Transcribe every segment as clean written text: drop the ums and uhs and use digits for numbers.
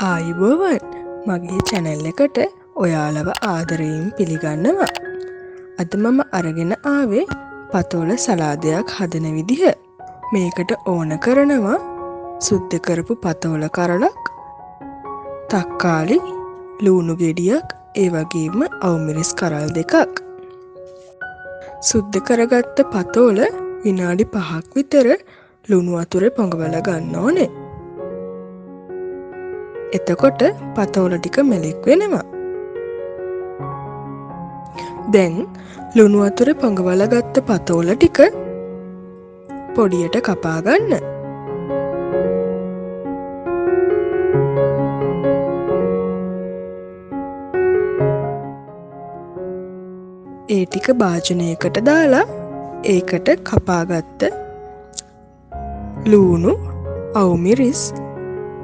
ආයුබෝවන් මගේ channel එකට ඔයාලව ආදරයෙන් පිළිගන්නවා. අද මම අරගෙන ආවේ පතෝල සලාදයක් හදන විදිහ. මේකට ඕන කරනවා සුද්ධ කරපු පතෝල කරලක්, තක්කාලි, ලුණු ගෙඩියක්, ඒ වගේම අවුමිරිස් කරල් දෙකක්. සුද්ධ කරගත්ත පතෝල විනාඩි 5ක් විතර ලුණු වතුරේ පොඟවලා ගන්න ඕනේ. එතකොට පතෝල ටික මෙලෙක් වෙනවා. දැන් ලුණු වතුරේ පොඟවලා ගත්ත පතෝල ටික පොඩියට කපා ගන්න. ඒ ටික භාජනයකට දාලා ඒකට කපාගත්ත ලුණු, අවුමිරිස්,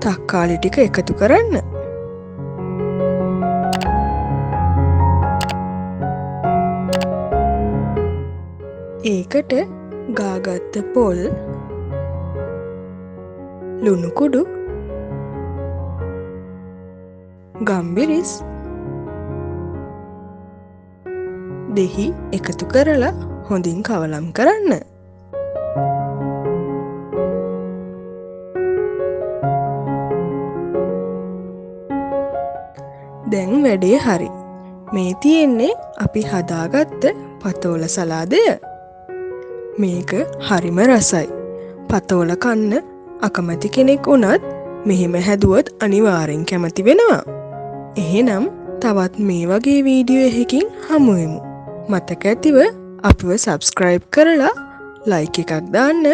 තක්කාලි ටික එකතු කරන්න. ඒකට ගාගත්ත පොල්, ලුණු කුඩු, ගම්බිරිස්, දෙහි එකතු කරලා හොඳින් කවලම් කරන්න. දැන් වැඩේ හරි. මේ තියෙන්නේ අපි හදාගත්ත පතෝල සලාදය. මේක හරිම රසයි. පතෝල කන්න අකමැති කෙනෙක් වුණත් මෙහෙම හැදුවොත් අනිවාර්යෙන් කැමති වෙනවා. එහෙනම් තවත් මේ වගේ වීඩියෝ එකකින් හමු වෙමු. මතක ඇතිව අපිව subscribe කරලා like එකක් දාන්න.